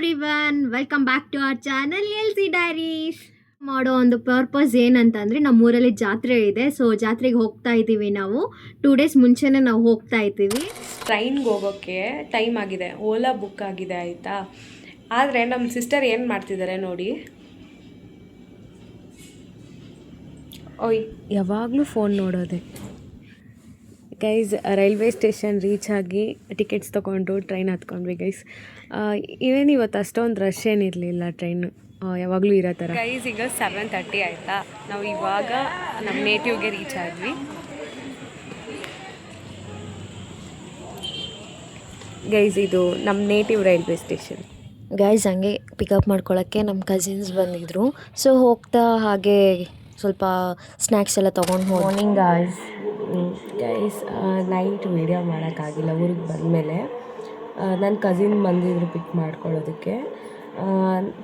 Everyone, welcome back to our channel LC diaries. ಮಾಡೋ ಒಂದು purpose ಏನಂತಂದರೆ ನಮ್ಮೂರಲ್ಲಿ ಜಾತ್ರೆ ಇದೆ. ಸೊ ಜಾತ್ರೆಗೆ ಹೋಗ್ತಾ ಇದ್ದೀವಿ ನಾವು. 2 days ಮುಂಚೆನೇ ನಾವು ಹೋಗ್ತಾ ಇದ್ದೀವಿ. ಟ್ರೈನ್ಗೆ ಹೋಗೋಕ್ಕೆ ಟೈಮ್ ಆಗಿದೆ, ಓಲಾ ಬುಕ್ ಆಗಿದೆ ಆಯಿತಾ. ಆದರೆ ನಮ್ಮ ಸಿಸ್ಟರ್ ಏನು ಮಾಡ್ತಿದ್ದಾರೆ ನೋಡಿ, ಓಯ್ ಯಾವಾಗಲೂ ಫೋನ್ ನೋಡೋದೆ. ಗೈಸ್ ರೈಲ್ವೆ ಸ್ಟೇಷನ್ ರೀಚ್ ಆಗಿ ಟಿಕೆಟ್ಸ್ ತೊಗೊಂಡು ಟ್ರೈನ್ ಹತ್ಕೊಂಡ್ವಿ ಗೈಸ್. ಇವೇನು ಇವತ್ತು ಅಷ್ಟೊಂದು ರಶ್ ಏನಿರಲಿಲ್ಲ, ಟ್ರೈನು ಯಾವಾಗಲೂ ಇರೋ ಥರ. ಗೈಸ್ ಈಗ 7:30 ಆಯಿತಾ, ನಾವು ಇವಾಗ ನಮ್ಮ ನೇಟಿವ್ಗೆ ರೀಚ್ ಆದ್ವಿ. ಗೈಸ್ ಇದು ನಮ್ಮ ನೇಟಿವ್ ರೈಲ್ವೆ ಸ್ಟೇಷನ್. ಗೈಸ್ ಹಂಗೆ ಪಿಕಪ್ ಮಾಡ್ಕೊಳ್ಳೋಕ್ಕೆ ನಮ್ಮ ಕಸಿನ್ಸ್ ಬಂದಿದ್ರು. ಸೊ ಹೋಗ್ತಾ ಹಾಗೆ ಸ್ವಲ್ಪ ಸ್ನ್ಯಾಕ್ಸ್ ಎಲ್ಲ ತೊಗೊಂಡು ಮಾರ್ನಿಂಗ್ ಗೈಸ್ ನೈಟ್ ವೀಡಿಯೋ ಮಾಡೋಕ್ಕಾಗಿಲ್ಲ ಊರಿಗೆ ಬಂದಮೇಲೆ. ನನ್ನ ಕಸಿನ್ ಬಂದಿದ್ರು ಪಿಕ್ ಮಾಡ್ಕೊಳ್ಳೋದಕ್ಕೆ.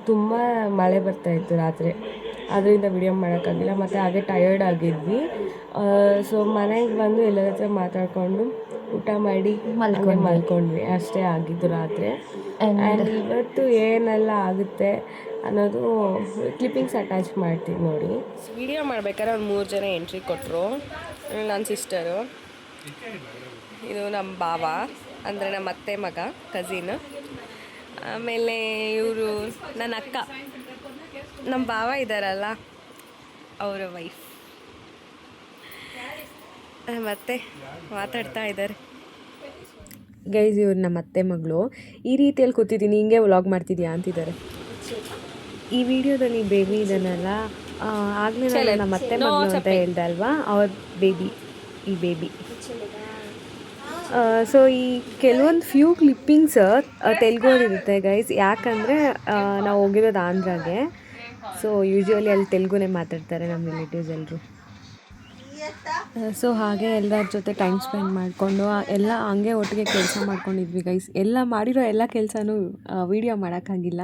ತುಂಬ ಮಳೆ ಬರ್ತಾಯಿತ್ತು ರಾತ್ರಿ, ಅದರಿಂದ ವೀಡಿಯೋ ಮಾಡೋಕ್ಕಾಗಿಲ್ಲ. ಮತ್ತು ಹಾಗೆ ಟಯರ್ಡ್ ಆಗಿದ್ವಿ. ಸೊ ಮನೆಗೆ ಬಂದು ಎಲ್ಲರ ಹತ್ರ ಮಾತಾಡಿಕೊಂಡು ಊಟ ಮಾಡಿ ಮಲ್ಕೊಂಡ್ವಿ, ಅಷ್ಟೇ ಆಗಿದ್ದು ರಾತ್ರಿ. ಆ್ಯಂಡ್ ಇವತ್ತು ಏನೆಲ್ಲ ಆಗುತ್ತೆ ಅನ್ನೋದು ಕ್ಲಿಪ್ಪಿಂಗ್ಸ್ ಅಟ್ಯಾಚ್ ಮಾಡ್ತೀವಿ ನೋಡಿ. ವಿಡಿಯೋ ಮಾಡ್ಬೇಕಾದ್ರೆ ಒಂದು 3 ಜನ ಎಂಟ್ರಿ ಕೊಟ್ಟರು. ನನ್ನ ಸಿಸ್ಟರು, ಇದು ನಮ್ಮ ಬಾವ ಅಂದರೆ ನಮ್ಮ ಅತ್ತೆ ಮಗ ಕಝಿನ್, ಆಮೇಲೆ ಇವರು ನನ್ನ ಅಕ್ಕ, ನಮ್ಮ ಬಾವ ಇದ್ದಾರಲ್ಲ ಅವರ ವೈಫ್, ಮತ್ತೆ ಮಾತಾಡ್ತಾ ಇದ್ದಾರೆ. ಗೈಸ್ ಇವ್ರು ನಮ್ಮ ಅತ್ತೆ ಮಗಳು. ಈ ರೀತಿಯಲ್ಲಿ ಕೂತಿದ್ದೀನಿ, ಹಿಂಗೆ ವ್ಲಾಗ್ ಮಾಡ್ತಿದ್ಯಾ ಅಂತಿದ್ದಾರೆ. ಈ ವಿಡಿಯೋದಲ್ಲಿ ಬೇಬಿ ಇದನ್ನಲ್ಲ, ಆಗಲೇ ನಾನು ನಮ್ಮ ಅತ್ತೆ ಮಗಳು ಅಂತ ಹೇಳ್ದೆ ಅಲ್ವಾ, ಅವ್ರ ಬೇಬಿ, ಈ ಬೇಬಿ. ಸೊ ಈ ಕೆಲವೊಂದು ಫ್ಯೂ ಕ್ಲಿಪ್ಪಿಂಗ್ಸ್ ತೆಲುಗಲ್ಲಿರುತ್ತೆ ಗೈಸ್, ಯಾಕಂದರೆ ನಾವು ಹೋಗಿರೋದು ಆಂಧ್ರಾಗೆ. ಸೊ ಯೂಶ್ವಲಿ ಅಲ್ಲಿ ತೆಲುಗುನೇ ಮಾತಾಡ್ತಾರೆ ನಮ್ಮ ರಿಲೇಟಿವ್ಸ್ ಎಲ್ಲರೂ. ಸೊ ಹಾಗೆ ಎಲ್ಲರ ಜೊತೆ ಟೈಮ್ ಸ್ಪೆಂಡ್ ಮಾಡಿಕೊಂಡು ಎಲ್ಲ ಹಂಗೆ ಒಟ್ಟಿಗೆ ಕೆಲಸ ಮಾಡ್ಕೊಂಡಿದ್ವಿ ಗೈಸ್. ಎಲ್ಲ ಮಾಡಿರೋ ಎಲ್ಲ ಕೆಲಸನೂ ವೀಡಿಯೋ ಮಾಡೋಕ್ಕಾಗಿಲ್ಲ.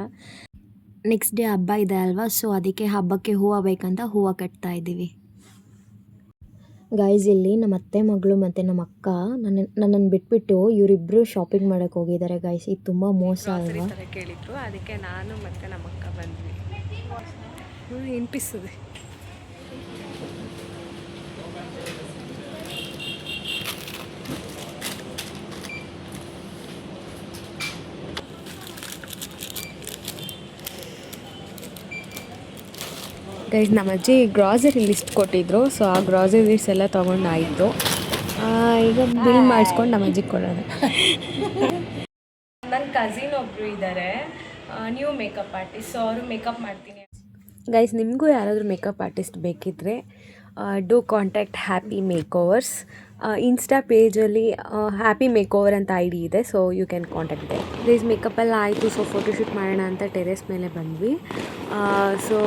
ನೆಕ್ಸ್ಟ್ ಡೇ ಹಬ್ಬ ಇದೆ ಅಲ್ವಾ, ಸೊ ಅದಕ್ಕೆ ಹಬ್ಬಕ್ಕೆ ಹೂವು ಬೇಕಂತ ಹೂವು ಕಟ್ತಾ ಇದ್ದೀವಿ. ಗೈಸ್ ಇಲ್ಲಿ ನಮ್ಮ ಅತ್ತೆ ಮಗಳು ಮತ್ತು ನಮ್ಮ ಅಕ್ಕ ನನ್ನನ್ನು ಬಿಟ್ಬಿಟ್ಟು ಇವರಿಬ್ಬರು ಶಾಪಿಂಗ್ ಮಾಡೋಕ್ಕೆ ಹೋಗಿದ್ದಾರೆ ಗೈಸ್. ಇದು ತುಂಬ ಮೋಸ ಅಲ್ವಾ. ಕೇಳಿದ್ರು, ಅದಕ್ಕೆ ನಾನು ಮತ್ತು ನಮ್ಮ ಅಕ್ಕ ಬಂದ್ವಿ. ನೆನಪಿಸ್ತದೆ. ಗೈಸ್ ನಮ್ಮ ಅಜ್ಜಿ ಗ್ರಾಸರಿ ಲಿಸ್ಟ್ ಕೊಟ್ಟಿದ್ರು. ಸೊ ಆ ಗ್ರಾಸರಿ ಲಿಸ್ಟ್ ಎಲ್ಲ ತೊಗೊಂಡಾಯಿತು. ಈಗ ಬಿಲ್ ಮಾಡಿಸ್ಕೊಂಡು ನಮ್ಮ ಅಜ್ಜಿಗೆ ಕೊಡೋದು. ನನ್ನ ಕಸಿನ್ ಒಬ್ಬರು ಇದ್ದಾರೆ, ನ್ಯೂ ಮೇಕಪ್ ಆರ್ಟಿಸ್ಟ್. ಸೊ ಅವರು ಮೇಕಪ್ ಮಾಡ್ತೀನಿ. ಗೈಸ್ ನಿಮಗೂ ಯಾರಾದರೂ ಮೇಕಪ್ ಆರ್ಟಿಸ್ಟ್ ಬೇಕಿದ್ದರೆ do contact happy makeovers. Insta ಪೇಜಲ್ಲಿ ಹ್ಯಾಪಿ ಮೇಕ್ಓವರ್ ಅಂತ ID ಇದೆ. So you can contact them. Guys ಮೇಕಪ್ಪೆಲ್ಲ ಆಯಿತು. ಸೊ ಫೋಟೋಶೂಟ್ ಮಾಡೋಣ ಅಂತ ಟೆರೇಸ್ ಮೇಲೆ ಬಂದ್ವಿ. ಸೊ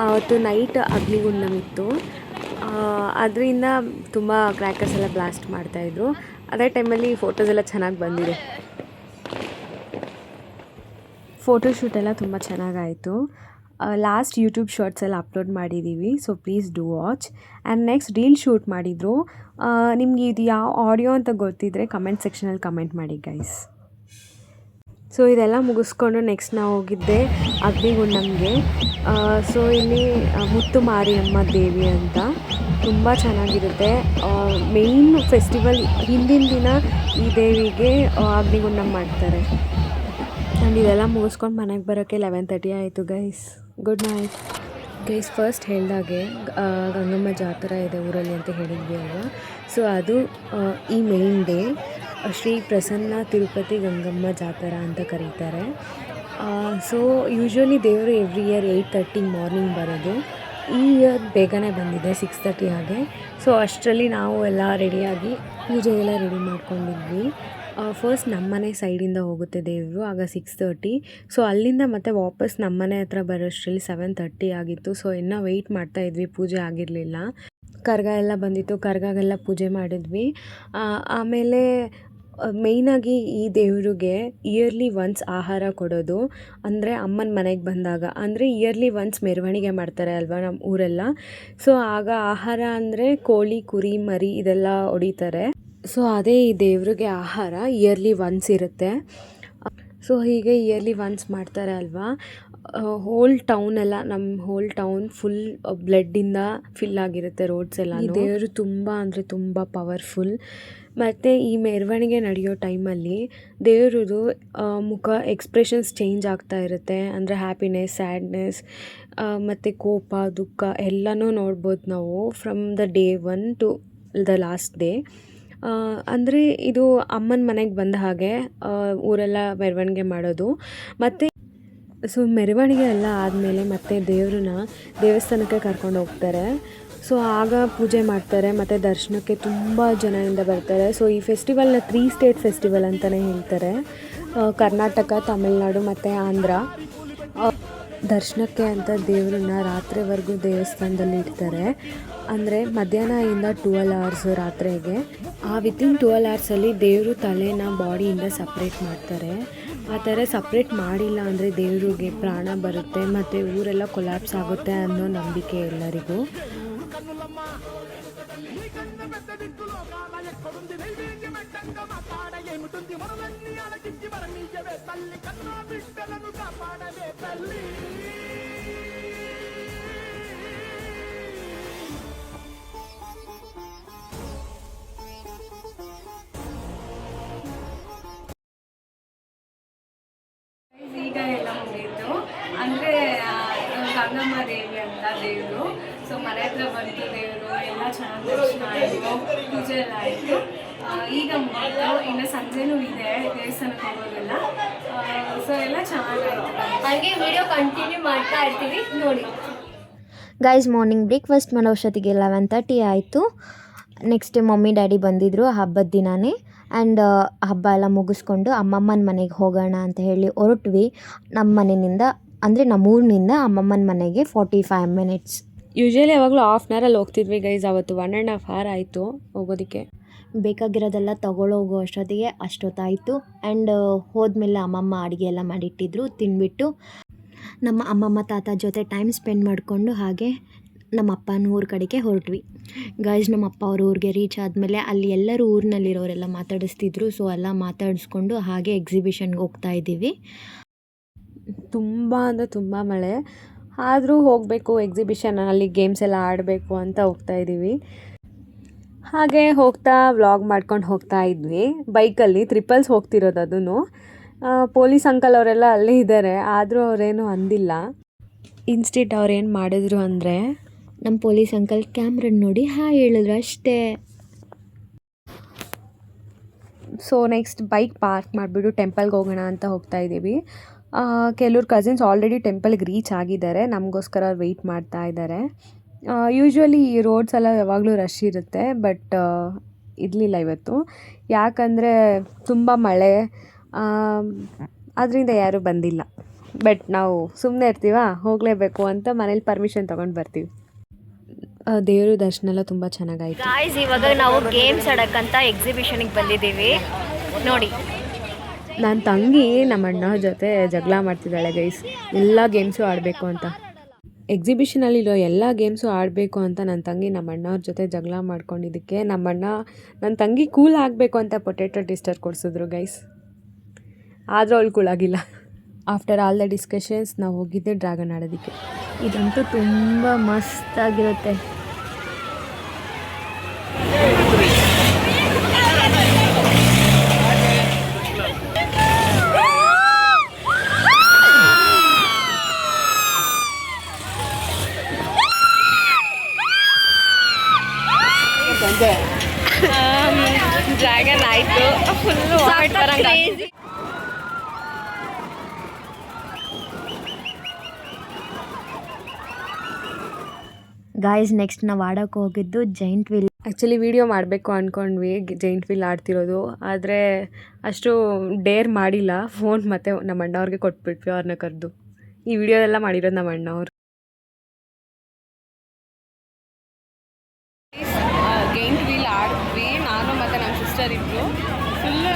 ಅವತ್ತು ನೈಟ್ ಅಗ್ನಿಗುಂಡಮಿತ್ತು, ಅದರಿಂದ ತುಂಬ ಕ್ರ್ಯಾಕರ್ಸ್ ಎಲ್ಲ ಬ್ಲಾಸ್ಟ್ ಮಾಡ್ತಾಯಿದ್ರು. ಅದೇ ಟೈಮಲ್ಲಿ ಫೋಟೋಸ್ ಎಲ್ಲ ಚೆನ್ನಾಗಿ ಬಂದಿದೆ. ಫೋಟೋಶೂಟ್ ಎಲ್ಲ ತುಂಬ ಚೆನ್ನಾಗಾಯಿತು. ಲಾಸ್ಟ್ ಯೂಟ್ಯೂಬ್ ಶಾರ್ಟ್ಸ್ ಎಲ್ಲ ಅಪ್ಲೋಡ್ ಮಾಡಿದ್ದೀವಿ. So please do watch. And next reel shoot ಮಾಡಿದರು. ನಿಮ್ಗೆ ಇದು ಯಾವ ಆಡಿಯೋ ಅಂತ ಗೊತ್ತಿದ್ದರೆ ಕಮೆಂಟ್ ಸೆಕ್ಷನಲ್ಲಿ ಕಮೆಂಟ್ ಮಾಡಿ ಗೈಸ್. ಸೊ ಇದೆಲ್ಲ ಮುಗಿಸ್ಕೊಂಡು ನೆಕ್ಸ್ಟ್ ನಾವು ಹೋಗಿದ್ದೆ ಅಗ್ನಿಗುಂಡಂಗೆ. ಸೊ ಇಲ್ಲಿ ಮುತ್ತು ಮಾರಿಯಮ್ಮ ದೇವಿ ಅಂತ ತುಂಬ ಚೆನ್ನಾಗಿರುತ್ತೆ. ಮೇಯ್ನ್ ಫೆಸ್ಟಿವಲ್ ಹಿಂದಿನ ದಿನ ಈ ದೇವಿಗೆ ಅಗ್ನಿಗುಂಡಂ ಮಾಡ್ತಾರೆ. ಆ್ಯಂಡ್ ಇದೆಲ್ಲ ಮುಗಿಸ್ಕೊಂಡು ಮನೆಗೆ ಬರೋಕ್ಕೆ 11:30 ಆಯಿತು guys. Good night guys. First ಹೇಳಿದಾಗೆ ಗಂಗಮ್ಮ ಜಾತ್ರೆ ಇದೆ ಊರಲ್ಲಿ ಅಂತ ಹೇಳಿದ್ವಿ ಅಲ್ವಾ. ಸೊ ಅದು ಈ ಮೇಯ್ನ್ ಡೇ ಶ್ರೀ ಪ್ರಸನ್ನ ತಿರುಪತಿ ಗಂಗಮ್ಮ ಜಾತ್ರೆ ಅಂತ ಕರೀತಾರೆ. ಸೊ ಯೂಶ್ವಲಿ ದೇವರು ಎವ್ರಿ ಇಯರ್ 8:30 ಮಾರ್ನಿಂಗ್ ಬರೋದು. ಈ ಇಯರ್ ಬೇಗನೆ ಬಂದಿದೆ 6:30 ಹಾಗೆ. ಸೊ ಅಷ್ಟರಲ್ಲಿ ನಾವು ಎಲ್ಲ ರೆಡಿಯಾಗಿ ಪೂಜೆ ಎಲ್ಲ ರೆಡಿ ಮಾಡ್ಕೊಂಡಿದ್ವಿ. ಫಸ್ಟ್ ನಮ್ಮನೆ ಸೈಡಿಂದ ಹೋಗುತ್ತೆ ದೇವರು, ಆಗ 6:30. ಸೊ ಅಲ್ಲಿಂದ ಮತ್ತೆ ವಾಪಸ್ ನಮ್ಮನೆ ಹತ್ರ ಬರೋಷ್ಟರಲ್ಲಿ 7:30 ಆಗಿತ್ತು. ಸೊ ಇನ್ನೂ ವೆಯ್ಟ್ ಮಾಡ್ತಾಯಿದ್ವಿ, ಪೂಜೆ ಆಗಿರಲಿಲ್ಲ. ಕರ್ಗ ಎಲ್ಲ ಬಂದಿತ್ತು, ಕರ್ಗಾಗೆಲ್ಲ ಪೂಜೆ ಮಾಡಿದ್ವಿ. ಆಮೇಲೆ ಮೇಯ್ನಾಗಿ ಈ ದೇವರಿಗೆ ಇಯರ್ಲಿ ಒನ್ಸ್ ಆಹಾರ ಕೊಡೋದು, ಅಂದರೆ ಅಮ್ಮನ ಮನೆಗೆ ಬಂದಾಗ. ಅಂದರೆ ಇಯರ್ಲಿ ಒನ್ಸ್ ಮೆರವಣಿಗೆ ಮಾಡ್ತಾರೆ ಅಲ್ವಾ ನಮ್ಮ ಊರೆಲ್ಲ. ಸೊ ಆಗ ಆಹಾರ ಅಂದರೆ ಕೋಳಿ, ಕುರಿ, ಮರಿ ಇದೆಲ್ಲ ಹೊಡಿತಾರೆ. ಸೊ ಅದೇ ಈ ದೇವ್ರಿಗೆ ಆಹಾರ ಇಯರ್ಲಿ ಒನ್ಸ್ ಇರುತ್ತೆ. ಸೊ ಹೀಗೆ ಇಯರ್ಲಿ ಒನ್ಸ್ ಮಾಡ್ತಾರೆ ಅಲ್ವಾ. ಹೋಲ್ ಟೌನೆಲ್ಲ ನಮ್ಮ ಹೋಲ್ ಟೌನ್ ಫುಲ್ ಬ್ಲಡ್ಡಿಂದ ಫಿಲ್ ಆಗಿರುತ್ತೆ ರೋಡ್ಸ್ ಎಲ್ಲ. ಈ ದೇವರು ತುಂಬ ಅಂದರೆ ತುಂಬ ಪವರ್ಫುಲ್. ಮತ್ತು ಈ ಮೆರವಣಿಗೆ ನಡೆಯೋ ಟೈಮಲ್ಲಿ ದೇವ್ರದ್ದು ಮುಖ ಎಕ್ಸ್ಪ್ರೆಷನ್ಸ್ ಚೇಂಜ್ ಆಗ್ತಾ ಇರುತ್ತೆ. ಅಂದರೆ ಹ್ಯಾಪಿನೆಸ್, ಸ್ಯಾಡ್ನೆಸ್ ಮತ್ತು ಕೋಪ, ದುಃಖ ಎಲ್ಲನೂ ನೋಡ್ಬೋದು ನಾವು from the day 1 to the last day. ಅಂದರೆ ಇದು ಅಮ್ಮನ ಮನೆಗೆ ಬಂದ ಹಾಗೆ ಊರೆಲ್ಲ ಮೆರವಣಿಗೆ ಮಾಡೋದು. ಮತ್ತು ಸೊ ಮೆರವಣಿಗೆ ಎಲ್ಲ ಆದಮೇಲೆ ಮತ್ತೆ ದೇವ್ರನ್ನ ದೇವಸ್ಥಾನಕ್ಕೆ ಕರ್ಕೊಂಡು ಹೋಗ್ತಾರೆ. ಸೊ ಆಗ ಪೂಜೆ ಮಾಡ್ತಾರೆ ಮತ್ತು ದರ್ಶನಕ್ಕೆ ತುಂಬ ಜನದಿಂದ ಬರ್ತಾರೆ. ಸೊ ಈ ಫೆಸ್ಟಿವಲ್ನ 3 ಸ್ಟೇಟ್ ಫೆಸ್ಟಿವಲ್ ಅಂತಲೇ ಹೇಳ್ತಾರೆ. ಕರ್ನಾಟಕ, ತಮಿಳ್ನಾಡು ಮತ್ತು ಆಂಧ್ರ. ದರ್ಶನಕ್ಕೆ ಅಂತ ದೇವ್ರನ್ನ ರಾತ್ರಿವರೆಗೂ ದೇವಸ್ಥಾನದಲ್ಲಿ ಇಡ್ತಾರೆ. ಅಂದರೆ ಮಧ್ಯಾಹ್ನದಿಂದ 12 hours ರಾತ್ರಿಗೆ. ವಿತಿನ್ 12 hoursಲ್ಲಿ ದೇವರು ತಲೆನ ಬಾಡಿಯಿಂದ ಸಪ್ರೇಟ್ ಮಾಡ್ತಾರೆ. ಆ ಥರ ಸಪ್ರೇಟ್ ಮಾಡಿಲ್ಲ ಅಂದರೆ ದೇವರಿಗೆ ಪ್ರಾಣ ಬರುತ್ತೆ ಮತ್ತು ಊರೆಲ್ಲ ಕೊಲ್ಯಾಪ್ಸ್ ಆಗುತ್ತೆ ಅನ್ನೋ ನಂಬಿಕೆ ಎಲ್ಲರಿಗೂ. ಈಗ ಎಲ್ಲ ಮುಗೀತು. ಅಂದರೆ ಗಂಗಮ್ಮ ದೇವಿ ಅಂತ ದೇವರು. ಸೊ ಮನೆ ಹತ್ರ ಬಂತು ದೇವರು, ಎಲ್ಲ ಚೆನ್ನಾಗಿ ದರ್ಶನ ಆಯಿತು, ಪೂಜೆ ಎಲ್ಲ ಆಯಿತು. ಈಗ ಮುಗೀತು. ಇನ್ನು ಸಂಜೆನೂ ಇದೆ ದೇವಸ್ಥಾನಕ್ಕೆ ಹೋಗೋದೆಲ್ಲ. ಸೊ ಎಲ್ಲ ಚೆನ್ನಾಗಾಯಿತು. ಹಾಗೆ ವಿಡಿಯೋ ಕಂಟಿನ್ಯೂ ಮಾಡ್ತಾ ಇರ್ತೀವಿ ನೋಡಿ. ಗೈಸ್, ಮಾರ್ನಿಂಗ್ ಬ್ರೇಕ್ಫಾಸ್ಟ್ ಮಾಡೋ ಅಷ್ಟೊತ್ತಿಗೆ 11:30 ಆಯಿತು. ನೆಕ್ಸ್ಟ್ ಮಮ್ಮಿ ಡ್ಯಾಡಿ ಬಂದಿದ್ದರು ಹಬ್ಬದ ದಿನಾನೇ. ಆ್ಯಂಡ್ ಹಬ್ಬ ಎಲ್ಲ ಮುಗಿಸ್ಕೊಂಡು ಅಮ್ಮಮ್ಮನ ಮನೆಗೆ ಹೋಗೋಣ ಅಂತ ಹೇಳಿ ಹೊರಟ್ವಿ. ನಮ್ಮ ಮನೆಯಿಂದ ಅಂದರೆ ನಮ್ಮೂರಿನಿಂದ ಅಮ್ಮಮ್ಮನ ಮನೆಗೆ 45 minutes. ಯೂಶ್ವಲಿ ಯಾವಾಗಲೂ 1/2 hour ಹೋಗ್ತಿದ್ವಿ ಗೈಸ್. ಅವತ್ತು 1.5 hour ಆಯಿತು ಹೋಗೋದಕ್ಕೆ. ಬೇಕಾಗಿರೋದೆಲ್ಲ ತಗೊಳ್ಳೋಗೋ ಅಷ್ಟೊತ್ತಿಗೆ ಅಷ್ಟೊತ್ತಾಯಿತು. ಆ್ಯಂಡ್ ಹೋದ್ಮೇಲೆ ಅಮ್ಮಮ್ಮ ಅಡುಗೆ ಎಲ್ಲ ಮಾಡಿಟ್ಟಿದ್ರು. ತಿಂದ್ಬಿಟ್ಟು ನಮ್ಮ ಅಮ್ಮಮ್ಮ ತಾತ ಜೊತೆ ಟೈಮ್ ಸ್ಪೆಂಡ್ ಮಾಡಿಕೊಂಡು ಹಾಗೆ ನಮ್ಮ ಅಪ್ಪನ ಊರ ಕಡೆಗೆ ಹೊರಟ್ವಿ. ಗೈಸ್, ನಮ್ಮ ಅಪ್ಪ ಅವ್ರ ಊರಿಗೆ ರೀಚ್ ಆದಮೇಲೆ ಅಲ್ಲಿ ಎಲ್ಲರೂ ಊರಿನಲ್ಲಿರೋರೆಲ್ಲ ಮಾತಾಡಿಸ್ತಿದ್ರು. ಸೊ ಎಲ್ಲ ಮಾತಾಡಿಸ್ಕೊಂಡು ಹಾಗೆ ಎಕ್ಸಿಬಿಷನ್ಗೆ ಹೋಗ್ತಾ ಇದ್ದೀವಿ. ತುಂಬ ಅಂದರೆ ತುಂಬ ಮಳೆ ಆದರೂ ಹೋಗಬೇಕು ಎಕ್ಸಿಬಿಷನ್, ಅಲ್ಲಿ ಗೇಮ್ಸ್ ಎಲ್ಲ ಆಡಬೇಕು ಅಂತ ಹೋಗ್ತಾ ಇದ್ದೀವಿ. ಹಾಗೆ ಹೋಗ್ತಾ ವ್ಲಾಗ್ ಮಾಡ್ಕೊಂಡು ಹೋಗ್ತಾ ಇದ್ವಿ ಬೈಕಲ್ಲಿ. ಟ್ರಿಪಲ್ಸ್ ಹೋಗ್ತಿರೋದು ಅದನ್ನು. ಪೊಲೀಸ್ ಅಂಕಲ್ ಅವರೆಲ್ಲ ಅಲ್ಲೇ ಇದ್ದಾರೆ, ಆದರೂ ಅವರೇನು ಅಂದಿಲ್ಲ. ಇನ್ಸ್ಟಿಟ್ ಅವ್ರೇನು ಮಾಡಿದ್ರು ಅಂದರೆ ನಮ್ಮ ಪೊಲೀಸ್ ಅಂಕಲ್ ಕ್ಯಾಮ್ರನ್ನ ನೋಡಿ ಹಾಯ್ ಹೇಳಿದ್ರು ಅಷ್ಟೇ. ಸೊ ನೆಕ್ಸ್ಟ್ ಬೈಕ್ ಪಾರ್ಕ್ ಮಾಡಿಬಿಟ್ಟು ಟೆಂಪಲ್ಗೆ ಹೋಗೋಣ ಅಂತ ಹೋಗ್ತಾ ಇದ್ದೀವಿ. ಕೆಲವ್ರು ಕಸಿನ್ಸ್ ಆಲ್ರೆಡಿ ಟೆಂಪಲ್ಗೆ ರೀಚ್ ಆಗಿದ್ದಾರೆ, ನಮಗೋಸ್ಕರ ಅವ್ರು ವೆಯ್ಟ್ ಮಾಡ್ತಾ ಇದ್ದಾರೆ. ಯೂಶ್ವಲಿ ಈ ರೋಡ್ಸ್ ಎಲ್ಲ ಯಾವಾಗಲೂ ರಶ್ ಇರುತ್ತೆ, ಬಟ್ ಇರಲಿಲ್ಲ ಇವತ್ತು. ಯಾಕಂದರೆ ತುಂಬ ಮಳೆ, ಅದರಿಂದ ಯಾರೂ ಬಂದಿಲ್ಲ. ಬಟ್ ನಾವು ಸುಮ್ಮನೆ ಇರ್ತೀವ, ಹೋಗಲೇಬೇಕು ಅಂತ ಮನೇಲಿ ಪರ್ಮಿಷನ್ ತೊಗೊಂಡು ಬರ್ತೀವಿ. ದೇವರು ದರ್ಶನ ಎಲ್ಲ ತುಂಬ ಚೆನ್ನಾಗಾಯಿತು. ಗಾಯ್ಸ್, ಇವಾಗ ನಾವು ಗೇಮ್ಸ್ ಆಡೋಕ್ಕಂತ ಎಕ್ಸಿಬಿಷನಿಗೆ ಬಂದಿದ್ದೀವಿ ನೋಡಿ. ನನ್ನ ತಂಗಿ ನಮ್ಮ ಅಣ್ಣ ಜೊತೆ ಜಗಳ ಮಾಡ್ತಿದ್ದಾಳೆ ಗೈಸ್, ಎಲ್ಲ ಗೇಮ್ಸು ಆಡಬೇಕು ಅಂತ. ಎಕ್ಸಿಬಿಷನಲ್ಲಿರೋ ಎಲ್ಲ ಗೇಮ್ಸು ಆಡಬೇಕು ಅಂತ ನನ್ನ ತಂಗಿ ನಮ್ಮ ಅಣ್ಣವ್ರ ಜೊತೆ ಜಗಳ ಮಾಡ್ಕೊಂಡಿದ್ದಕ್ಕೆ ನಮ್ಮಣ್ಣ ನನ್ನ ತಂಗಿ ಕೂಲ್ ಆಗಬೇಕು ಅಂತ ಪೊಟೇಟೊ ಟ್ವಿಸ್ಟರ್ ಕೊಡಿಸಿದ್ರು ಗೈಸ್. ಆದರೂ ಅವಳು ಕೂಲಾಗಿಲ್ಲ. ಆಫ್ಟರ್ ಆಲ್ ದ ಡಿಸ್ಕಷನ್ಸ್ ನಾವು ಹೋಗಿದ್ದೆ ಡ್ರ್ಯಾಗನ್ ಆಡೋದಕ್ಕೆ. ಇದಂತೂ ತುಂಬ ಮಸ್ತಾಗಿರುತ್ತೆ. ಡ್ರ್ಯಾಗನ್ ಆಯಿತು, ಫುಲ್ಲು ವಾಮಿಟ್ ಬರಂಗೆ. ಗಾಯ್ಸ್, ನೆಕ್ಸ್ಟ್ ನಾವು ಆಡೋಕ್ಕೆ ಹೋಗಿದ್ದು ಜೈಂಟ್ ವೀಲ್. ಆ್ಯಕ್ಚುಲಿ ವೀಡಿಯೋ ಮಾಡಬೇಕು ಅಂದ್ಕೊಂಡ್ವಿ ಜೈಂಟ್ ವೀಲ್ ಆಡ್ತಿರೋದು, ಆದರೆ ಅಷ್ಟು ಡೇರ್ ಮಾಡಿಲ್ಲ. ಫೋನ್ ಮತ್ತು ನಮ್ಮ ಅಣ್ಣವ್ರಿಗೆ ಕೊಟ್ಬಿಟ್ವಿ, ಅವ್ರನ್ನ ಕರೆದು. ಈ ವಿಡಿಯೋ ಎಲ್ಲ ಮಾಡಿರೋದು ನಮ್ಮ ಅಣ್ಣವ್ರು. ಜೈಂಟ್ ವೀಲ್ ಆಡಿದ್ವಿ ನಾನು ಮತ್ತು ನಮ್ಮ ಸಿಸ್ಟರ್ ಇಬ್ಬರು. ಫುಲ್ಲು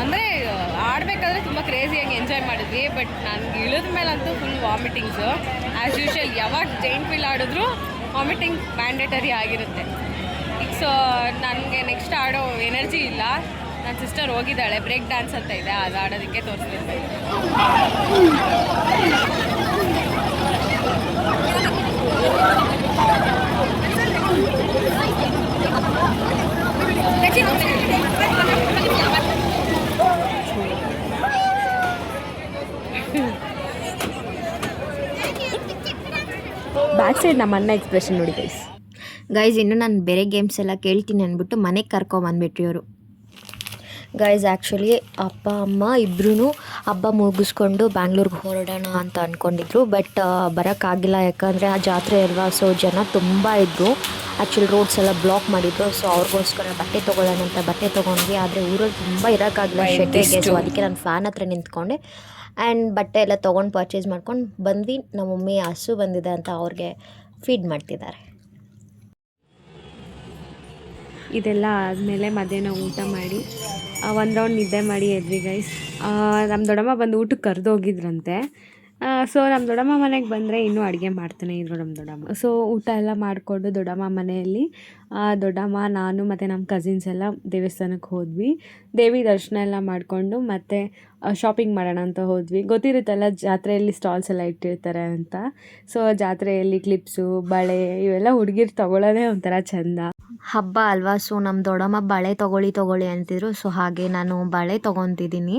ಅಂದರೆ ಆಡಬೇಕಾದ್ರೆ ತುಂಬ ಕ್ರೇಜಿಯಾಗಿ ಎಂಜಾಯ್ ಮಾಡಿದ್ವಿ. ಬಟ್ ನನಗೆ ಇಳಿದ ಮೇಲಂತೂ ಫುಲ್ ವಾಮಿಟಿಂಗ್ಸು ಆ್ಯಸ್ ಯೂಶ್ವಲ್. ಯಾವಾಗ ಜೈಂಟ್ ವೀಲ್ ಆಡಿದ್ರು ವಾಮಿಟಿಂಗ್ ಮ್ಯಾಂಡೇಟರಿ ಆಗಿರುತ್ತೆ. ಈಗ ಸೊ ನನಗೆ ನೆಕ್ಸ್ಟ್ ಆಡೋ ಎನರ್ಜಿ ಇಲ್ಲ. ನನ್ನ ಸಿಸ್ಟರ್ ಹೋಗಿದ್ದಾಳೆ, ಬ್ರೇಕ್ ಡ್ಯಾನ್ಸ್ ಅಂತ ಇದೆ, ಅದು ಆಡೋದಕ್ಕೆ ತೋರಿಸ್ತಿದ್ದೆ. ಬ್ಯಾಕ್ ಸೈಡ್ ನಮ್ಮ ಅಣ್ಣ ಎಕ್ಸ್ಪ್ರೆಷನ್ ನೋಡಿ ಗೈಸ್. ಇನ್ನು ನಾನು ಬೇರೆ ಗೇಮ್ಸ್ ಎಲ್ಲ ಕೇಳ್ತೀನಿ ಅಂದ್ಬಿಟ್ಟು ಮನೆಗೆ ಕರ್ಕೊಂಬಂದ್ಬಿಟ್ರಿ ಅವರು. ಗೈಸ್ ಆ್ಯಕ್ಚುಲಿ ಅಪ್ಪ ಅಮ್ಮ ಇಬ್ಬರೂ ಹಬ್ಬ ಮುಗಿಸ್ಕೊಂಡು ಬ್ಯಾಂಗ್ಳೂರ್ಗೆ ಹೊರಡೋಣ ಅಂತ ಅಂದ್ಕೊಂಡಿದ್ರು. ಬಟ್ ಬರೋಕ್ಕಾಗಿಲ್ಲ, ಯಾಕಂದರೆ ಆ ಜಾತ್ರೆ ಅಲ್ವಾ. ಸೊ ಜನ ತುಂಬ ಇದ್ದರು. ಆ್ಯಕ್ಚುಲಿ ರೋಡ್ಸ್ ಎಲ್ಲ ಬ್ಲಾಕ್ ಮಾಡಿದ್ರು. ಸೊ ಅವ್ರಿಗೋಸ್ಕರ ಬಟ್ಟೆ ತೊಗೊಳ್ಳೋಣ ಅಂತ ಬಟ್ಟೆ ತೊಗೊಂಡ್ವಿ. ಆದರೆ ಊರಲ್ಲಿ ತುಂಬ ಇರೋಕ್ಕಾಗಿಲ್ಲ ಶೆಕೆಗೆ. ಸೊ ಅದಕ್ಕೆ ನಾನು ಫ್ಯಾನ್ ಹತ್ರ ನಿಂತ್ಕೊಂಡೆ ಆ್ಯಂಡ್ ಬಟ್ಟೆ ಎಲ್ಲ ತೊಗೊಂಡು ಪರ್ಚೇಸ್ ಮಾಡ್ಕೊಂಡು ಬಂದ್ವಿ. ನಮ್ಮ ಮಮ್ಮಿ ಹಸು ಬಂದಿದೆ ಅಂತ ಅವ್ರಿಗೆ ಫೀಡ್ ಮಾಡ್ತಿದ್ದಾರೆ. ಇದೆಲ್ಲ ಆದಮೇಲೆ ಮಧ್ಯಾಹ್ನ ಊಟ ಮಾಡಿ ಒಂದು ರೌಂಡ್ ನಿದ್ದೆ ಮಾಡಿ ಎದ್ವಿ ಗೈಸ್. ನಮ್ಮ ದೊಡ್ಡಮ್ಮ ಬಂದು ಊಟಕ್ಕೆ ಕರೆದು ಹೋಗಿದ್ರಂತೆ. ಸೊ ನಮ್ಮ ದೊಡ್ಡಮ್ಮ ಮನೆಗೆ ಬಂದರೆ ಇನ್ನೂ ಅಡುಗೆ ಮಾಡ್ತಾನೆ ಇದ್ರು ನಮ್ಮ ದೊಡ್ಡಮ್ಮ. ಸೊ ಊಟ ಎಲ್ಲ ಮಾಡಿಕೊಂಡು ದೊಡ್ಡಮ್ಮ ಮನೆಯಲ್ಲಿ ದೊಡ್ಡಮ್ಮ, ನಾನು ಮತ್ತು ನಮ್ಮ ಕಸಿನ್ಸ್ ಎಲ್ಲ ದೇವಸ್ಥಾನಕ್ಕೆ ಹೋದ್ವಿ. ದೇವಿ ದರ್ಶನ ಎಲ್ಲ ಮಾಡಿಕೊಂಡು ಮತ್ತು ಶಾಪಿಂಗ್ ಮಾಡೋಣ ಅಂತ ಹೋದ್ವಿ. ಗೊತ್ತಿರುತ್ತಲ್ಲ ಜಾತ್ರೆಯಲ್ಲಿ ಸ್ಟಾಲ್ಸ್ ಎಲ್ಲ ಇಟ್ಟಿರ್ತಾರೆ ಅಂತ. ಸೊ ಜಾತ್ರೆಯಲ್ಲಿ ಕ್ಲಿಪ್ಸು, ಬಳೆ ಇವೆಲ್ಲ ಹುಡುಗಿರು ತೊಗೊಳ್ಳೋದೇ ಒಂಥರ ಚೆಂದ. ಹಬ್ಬ ಅಲ್ವಾ. ಸೊ ನಮ್ಮ ದೊಡ್ಡಮ್ಮ ಬಳೆ ತೊಗೊಳ್ಳಿ ಅಂತಿದ್ರು. ಸೊ ಹಾಗೆ ನಾನು ಬಳೆ ತೊಗೊತಿದ್ದೀನಿ.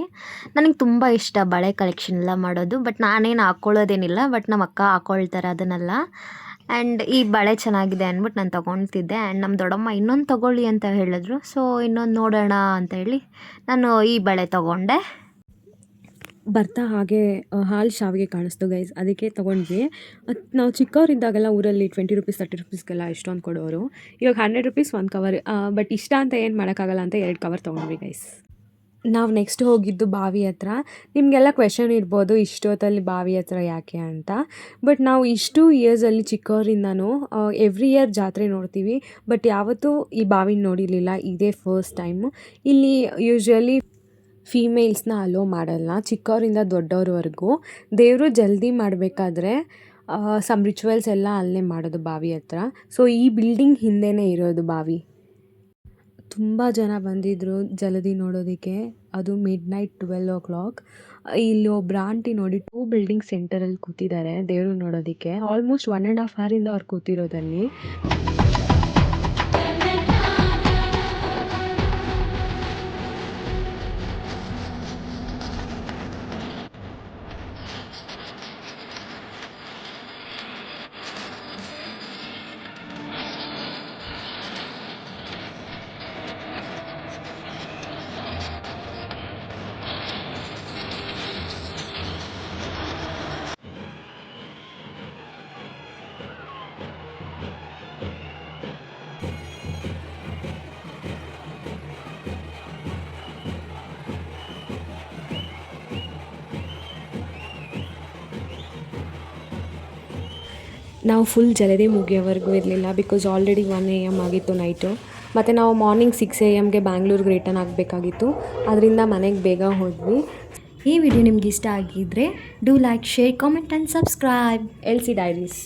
ನನಗೆ ತುಂಬ ಇಷ್ಟ ಬಳೆ ಕಲೆಕ್ಷನ್ ಎಲ್ಲ ಮಾಡೋದು. ಬಟ್ ನಾನೇನು ಹಾಕ್ಕೊಳ್ಳೋದೇನಿಲ್ಲ. ಬಟ್ ನಮ್ಮ ಅಕ್ಕ ಹಾಕ್ಕೊಳ್ತಾರೆ ಅದನ್ನೆಲ್ಲ. ಆ್ಯಂಡ್ ಈ ಬಳೆ ಚೆನ್ನಾಗಿದೆ ಅಂದ್ಬಿಟ್ಟು ನಾನು ತೊಗೊತಿದ್ದೆ. ಆ್ಯಂಡ್ ನಮ್ಮ ದೊಡ್ಡಮ್ಮ ಇನ್ನೊಂದು ತೊಗೊಳ್ಳಿ ಅಂತ ಹೇಳಿದ್ರು. ಸೊ ಇನ್ನೊಂದು ನೋಡೋಣ ಅಂತ ಹೇಳಿ ನಾನು ಈ ಬಳೆ ತೊಗೊಂಡೆ. ಬರ್ತಾ ಹಾಗೆ ಹಾಲು ಶಾವಿಗೆ ಕಾಣಿಸ್ತು ಗೈಸ್, ಅದಕ್ಕೆ ತೊಗೊಂಡ್ವಿ. ನಾವು ಚಿಕ್ಕವರಿದ್ದಾಗೆಲ್ಲ ಊರಲ್ಲಿ 20 ರೂಪೀಸ್ 30 ರೂಪೀಸ್ಗೆಲ್ಲ ಎಷ್ಟೊಂದು ಕೊಡೋರು. ಇವಾಗ 100 ರೂಪೀಸ್ ಒಂದು ಕವರ್. ಬಟ್ ಇಷ್ಟ ಅಂತ ಏನು ಮಾಡೋಕ್ಕಾಗಲ್ಲ ಅಂತ 2 ಕವರ್ ತೊಗೊಂಡ್ವಿ ಗೈಸ್. ನಾವು ನೆಕ್ಸ್ಟ್ ಹೋಗಿದ್ದು ಬಾವಿ ಹತ್ರ. ನಿಮಗೆಲ್ಲ ಕ್ವೆಶನ್ ಇರ್ಬೋದು, ಇಷ್ಟೊತ್ತಲ್ಲಿ ಬಾವಿ ಹತ್ರ ಯಾಕೆ ಅಂತ. ಬಟ್ ನಾವು ಇಷ್ಟು ಇಯರ್ಸಲ್ಲಿ ಚಿಕ್ಕವರಿಂದನೂ ಎವ್ರಿ ಇಯರ್ ಜಾತ್ರೆ ನೋಡ್ತೀವಿ. ಬಟ್ ಯಾವತ್ತೂ ಈ ಬಾವಿನ ನೋಡಿರಲಿಲ್ಲ. ಇದೇ ಫಸ್ಟ್ ಟೈಮು. ಇಲ್ಲಿ ಯೂಶ್ವಲಿ ಫೀಮೇಲ್ಸ್ನ ಅಲೋ ಮಾಡಲ್ಲ, ಚಿಕ್ಕವರಿಂದ ದೊಡ್ಡವ್ರವರೆಗೂ. ದೇವರು ಜಲ್ದಿ ಮಾಡಬೇಕಾದ್ರೆ ಸಮ್ ರಿಚುವಲ್ಸ್ ಎಲ್ಲ ಅಲ್ಲೇ ಮಾಡೋದು ಬಾವಿ ಹತ್ರ. ಸೊ ಈ ಬಿಲ್ಡಿಂಗ್ ಹಿಂದೆನೇ ಇರೋದು ಬಾವಿ. ತುಂಬ ಜನ ಬಂದಿದ್ದರು ಜಲದಿ ನೋಡೋದಕ್ಕೆ. ಅದು ಮಿಡ್ನೈಟ್ 12 o'clock. ಇಲ್ಲಿ ಒಬ್ಬರು ಆಂಟಿ ನೋಡಿ 2 ಬಿಲ್ಡಿಂಗ್ ಸೆಂಟರಲ್ಲಿ ಕೂತಿದ್ದಾರೆ ದೇವರು ನೋಡೋದಕ್ಕೆ. ಆಲ್ಮೋಸ್ಟ್ 1.5 hour ಅವ್ರು ಕೂತಿರೋದಲ್ಲಿ. ನಾವು ಫುಲ್ ಜಲದಿ ಮುಗಿಯೋವರೆಗೂ ಇರಲಿಲ್ಲ. ಬಿಕಾಸ್ ಆಲ್ರೆಡಿ 1 AM ಆಗಿತ್ತು ನೈಟು. ಮತ್ತು ನಾವು ಮಾರ್ನಿಂಗ್ 6 AMಗೆ ಬ್ಯಾಂಗ್ಳೂರ್ಗೆ ರಿಟರ್ನ್ ಆಗಬೇಕಾಗಿತ್ತು. ಅದರಿಂದ ಮನೆಗೆ ಬೇಗ ಹೋದ್ವಿ. ಈ ವಿಡಿಯೋ ನಿಮ್ಗೆ ಇಷ್ಟ ಆಗಿದ್ದರೆ do like, share, comment and subscribe. LC Diaries.